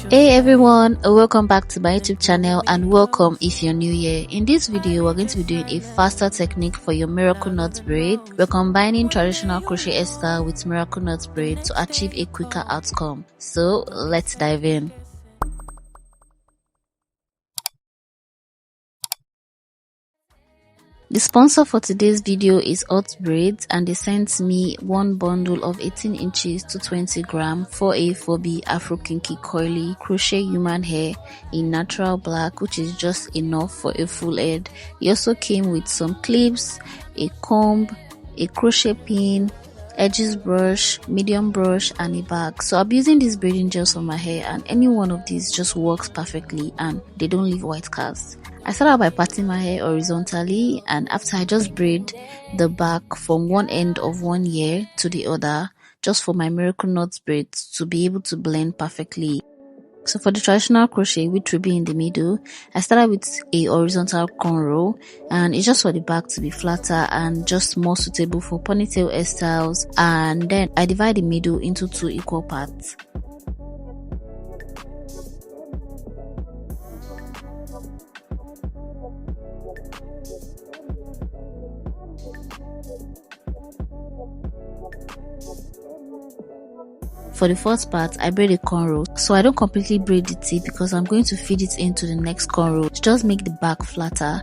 Hey everyone, welcome back to my YouTube channel and welcome if you're new here. In this video, we're going to be doing a faster technique for your miracle knot braid. We're combining traditional crochet style with miracle knot braid to achieve a quicker outcome. So let's dive in. The sponsor for today's video is Hotbraids, and they sent me one bundle of 18 inches to 20 gram 4A 4B Afro Kinky Coily crochet human hair in natural black, which is just enough for a full head. It also came with some clips, a comb, a crochet pin, edges brush, medium brush, and a bag. So I'll be using these braiding gels on my hair, and any one of these just works perfectly and they don't leave white casts. I start out by parting my hair horizontally, and after I just braid the back from one end of one ear to the other, just for my miracle knot braids to be able to blend perfectly. So for the traditional crochet, which will be in the middle, I started with a horizontal cornrow, and it's just for the back to be flatter and just more suitable for ponytail hairstyles. And then I divide the middle into 2 equal parts. For the first part, I braid a cornrow, so I don't completely braid the tip because I'm going to feed it into the next cornrow to just make the back flatter.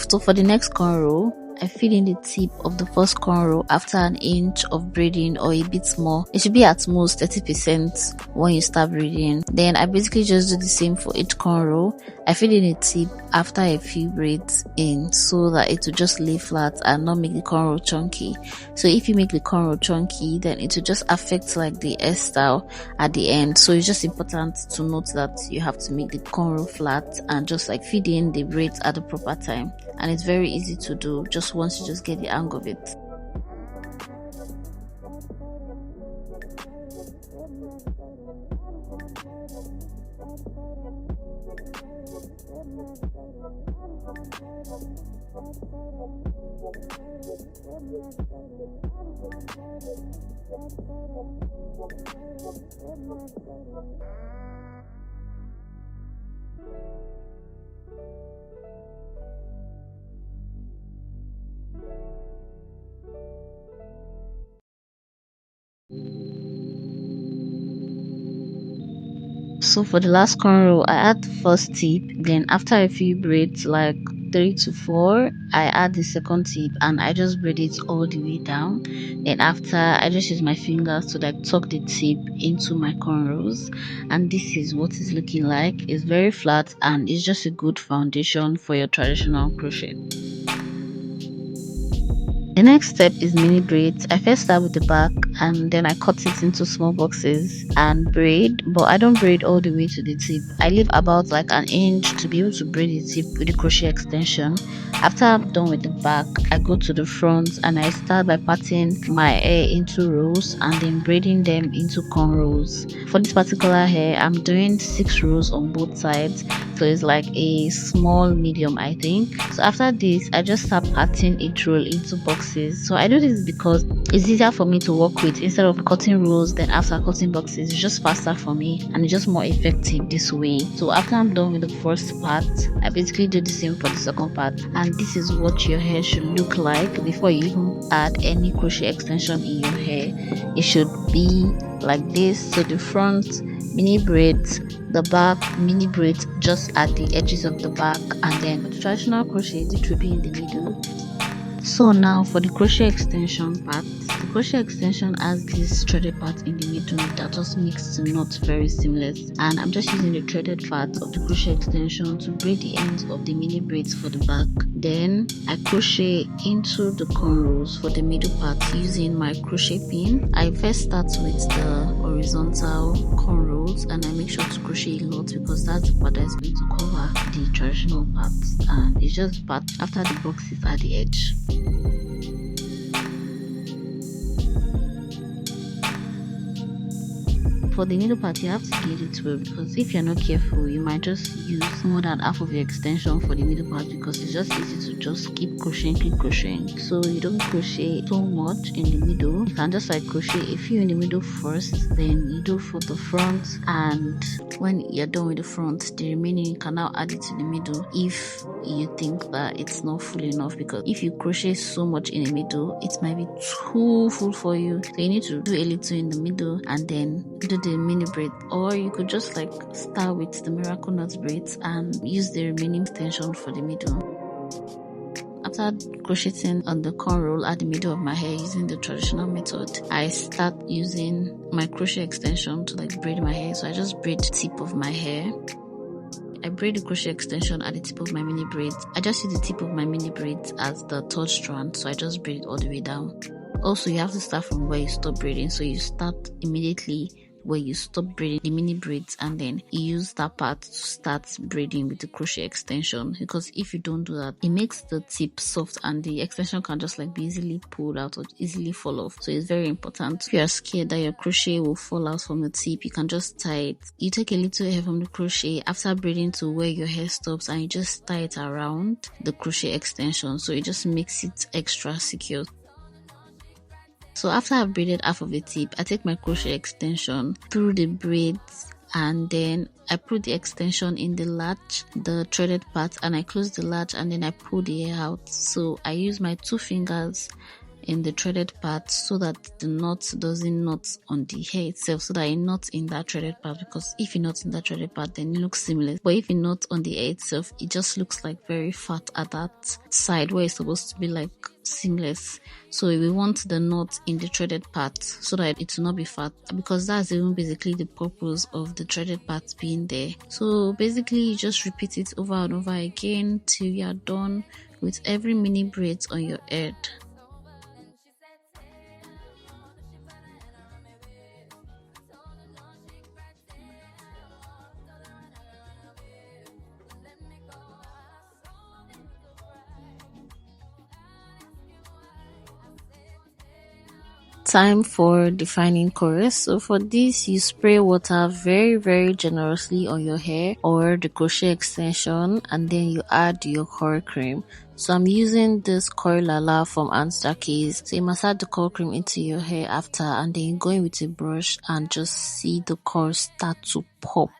So for the next cornrow, I feed in the tip of the first cornrow after an inch of braiding or a bit more. It should be at most 30% when you start braiding. Then I basically just do the same for each cornrow. I feed in a tip after a few braids in so that it will just lay flat and not make the cornrow chunky. So if you make the cornrow chunky, then it will just affect like the hairstyle at the end. So it's just important to note that you have to make the cornrow flat and just like feed in the braids at the proper time. And it's very easy to do just once you just get the hang of it. So for the last cornrow, I add the first tip, then after a few braids like 3 to 4, I add the second tip and I just braid it all the way down. Then after, I just use my fingers to like tuck the tip into my cornrows, and this is what it's looking like. It's very flat and it's just a good foundation for your traditional crochet. The next step is mini braids. I first start with the back and then I cut it into small boxes and braid, but I don't braid all the way to the tip. I leave about like an inch to be able to braid the tip with the crochet extension. After I'm done with the back, I go to the front and I start by parting my hair into rows and then braiding them into cornrows. For this particular hair, I'm doing 6 rows on both sides, so it's like a small medium, I think. So after this, I just start parting each roll into boxes. So I do this because it's easier for me to work with instead of cutting rows then after cutting boxes. It's just faster for me and it's just more effective this way. So after I'm done with the first part, I basically do the same for the second part, and this is what your hair should look like before you even add any crochet extension in your hair. It should be like this. So the front mini braids, the back mini braids just at the edges of the back, and then the traditional crochet it will be in the middle. So now for the crochet extension part, the crochet extension has this threaded part in the middle that just makes the knot very seamless, and I'm just using the threaded part of the crochet extension to braid the ends of the mini braids for the back. Then I crochet into the cornrows for the middle part using my crochet pin. I first start with the horizontal cornrows and I make sure to crochet a lot because that's the part that is going to cover the traditional parts, and it's just the part after the boxes at the edge. For for the middle part, you have to gauge it well, because if you're not careful, you might just use more than half of your extension for the middle part, because it's just easy to just keep crocheting. So you don't crochet so much in the middle. You can just like crochet a few in the middle first, then you do for the front, and when you're done with the front, the remaining you can now add it to the middle if you think that it's not full enough, because if you crochet so much in the middle, it might be too full for you. So you need to do a little in the middle and then do the mini braid, or you could just like start with the miracle knot braids and use the remaining extension for the middle. After crocheting on the cornrow at the middle of my hair using the traditional method, I start using my crochet extension to like braid my hair. So I just braid the tip of my hair. I braid the crochet extension at the tip of my mini braids. I just use the tip of my mini braids as the third strand, so I just braid it all the way down. Also, you have to start from where you stop braiding, so you start immediately where you stop braiding the mini braids, and then you use that part to start braiding with the crochet extension, because if you don't do that, it makes the tip soft and the extension can just like be easily pulled out or easily fall off. So it's very important. If you are scared that your crochet will fall out from the tip, you can just tie it. You take a little hair from the crochet after braiding to where your hair stops, and you just tie it around the crochet extension, so it just makes it extra secure. So after I've braided half of the tip, I take my crochet extension through the braids, and then I put the extension in the latch, the threaded part, and I close the latch, and then I pull the hair out. So I use my 2 fingers in the threaded part so that the knot doesn't knot on the hair itself, so that it knots in that threaded part, because if it knots in that threaded part, then it looks seamless. But if it knots on the hair itself, it just looks like very fat at that side where it's supposed to be like seamless. So we want the knot in the threaded part so that it will not be fat, because that's even basically the purpose of the threaded part being there. So basically you just repeat it over and over again till you are done with every mini braids on your head. Time for defining chorus. So for this, you spray water very generously on your hair or the crochet extension, and then you add your curl cream. So I'm using this Coily from Case. So you must add the curl cream into your hair after, and then you go in with a brush and just see the curl start to pop.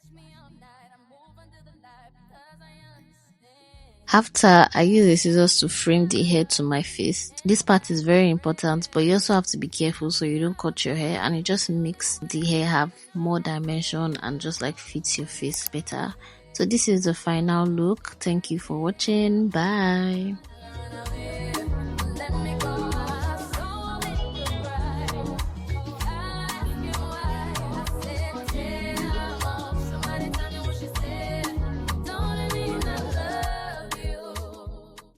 After, I use the scissors to frame the hair to my face. This part is very important, but you also have to be careful so you don't cut your hair, and it just makes the hair have more dimension and just like fits your face better. So this is the final look. Thank you for watching. Bye.